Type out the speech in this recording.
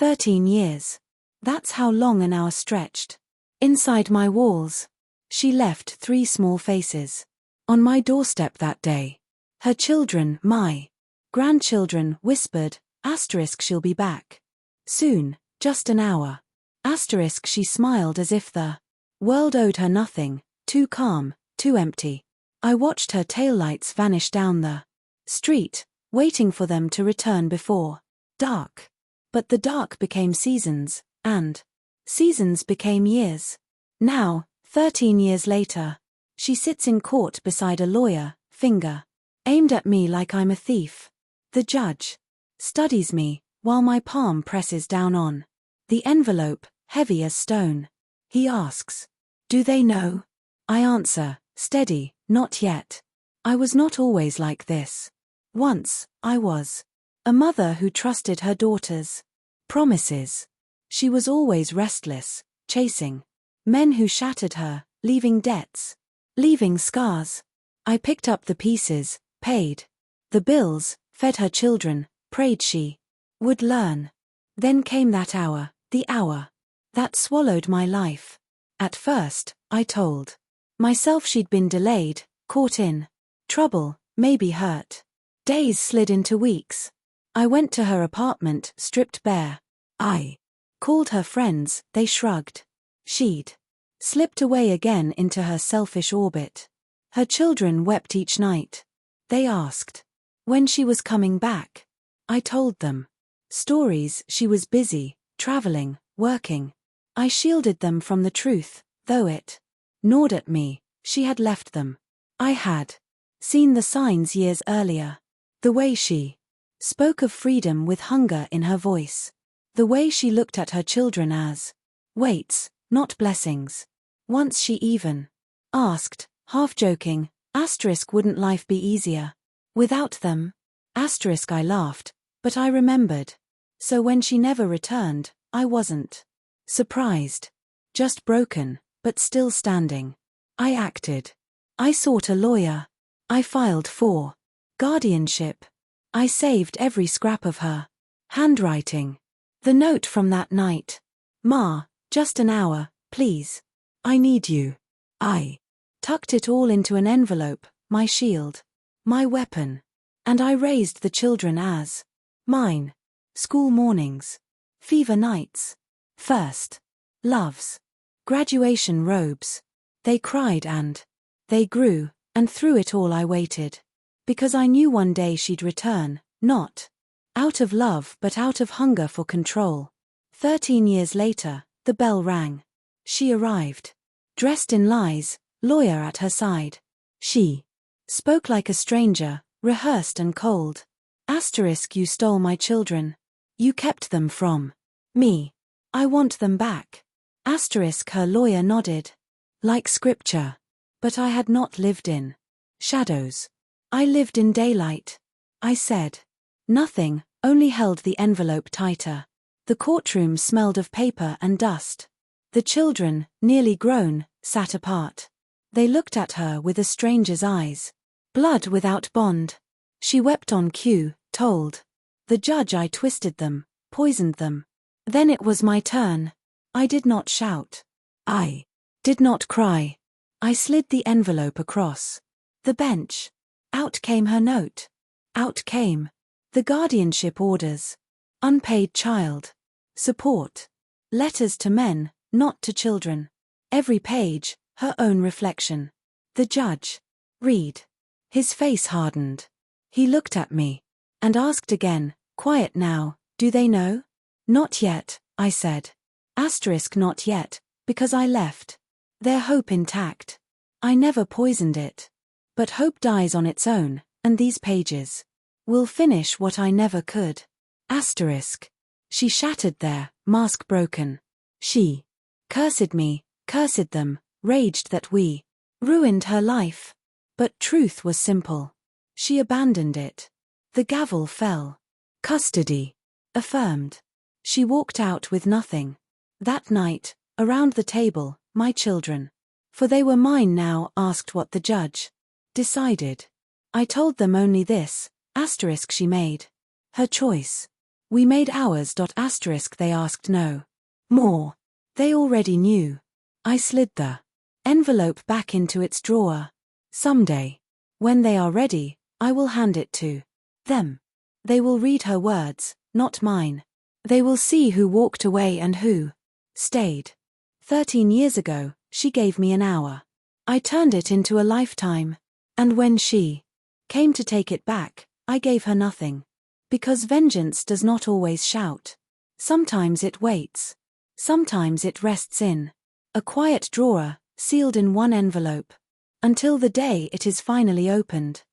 13 years. That's how long an hour stretched. Inside my walls, she left 3 small faces. On my doorstep that day. Her children, my grandchildren, whispered, she'll be back. Soon, just an hour. She smiled as if the world owed her nothing, too calm, too empty. I watched her taillights vanish down the street, waiting for them to return before dark. But the dark became seasons, and seasons became years. Now, 13 years later, she sits in court beside a lawyer, finger aimed at me like I'm a thief. The judge studies me, while my palm presses down on the envelope, heavy as stone. He asks, "Do they know?" I answer, steady, "Not yet. I was not always like this. Once, I was a mother who trusted her daughter's promises. She was always restless, chasing men who shattered her, leaving debts, leaving scars. I picked up the pieces, paid the bills, fed her children, prayed she would learn. Then came that hour, the hour that swallowed my life. At first, I told myself she'd been delayed, caught in trouble, maybe hurt. Days slid into weeks. I went to her apartment, stripped bare. I called her friends, they shrugged. She'd slipped away again into her selfish orbit. Her children wept each night. They asked when she was coming back. I told them stories. She was busy, traveling, working. I shielded them from the truth, though it gnawed at me. She had left them. I had seen the signs years earlier. The way she spoke of freedom with hunger in her voice. The way she looked at her children as weights, not blessings. Once she even asked, half joking, wouldn't life be easier without them? I laughed, but I remembered. So when she never returned, I wasn't surprised. Just broken, but still standing. I acted. I sought a lawyer. I filed for guardianship. I saved every scrap of her handwriting. The note from that night. "Ma, just an hour, please. I need you." I tucked it all into an envelope, my shield, my weapon. And I raised the children as mine. School mornings. Fever nights. First loves. Graduation robes. They cried and they grew, and through it all I waited. Because I knew one day she'd return, not out of love but out of hunger for control. 13 years later, the bell rang. She arrived. Dressed in lies, lawyer at her side. She spoke like a stranger, rehearsed and cold. "You stole my children. You kept them from me. I want them back." Her lawyer nodded. Like scripture. But I had not lived in shadows. I lived in daylight. I said nothing, only held the envelope tighter. The courtroom smelled of paper and dust. The children, nearly grown, sat apart. They looked at her with a stranger's eyes. Blood without bond. She wept on cue, told the judge I twisted them, poisoned them. Then it was my turn. I did not shout. I did not cry. I slid the envelope across the bench. Out came her note. Out came the guardianship orders. Unpaid child support. Letters to men, not to children. Every page, her own reflection. The judge. Read. His face hardened. He looked at me and asked again, quiet now, "Do they know?" "Not yet," I said. Not yet, because I left their hope intact. I never poisoned it. But hope dies on its own, and these pages will finish what I never could. She shattered there, mask broken. She cursed me, cursed them, raged that we ruined her life. But truth was simple. She abandoned it. The gavel fell. Custody affirmed. She walked out with nothing. That night, around the table, my children, for they were mine now, asked what the judge decided. I told them only this, she made her choice. We made ours. They asked no more. They already knew. I slid the envelope back into its drawer. Someday, when they are ready, I will hand it to them. They will read her words, not mine. They will see who walked away and who stayed. 13 years ago, she gave me an hour. I turned it into a lifetime. And when she came to take it back, I gave her nothing. Because vengeance does not always shout. Sometimes it waits. Sometimes it rests in a quiet drawer, sealed in one envelope, until the day it is finally opened.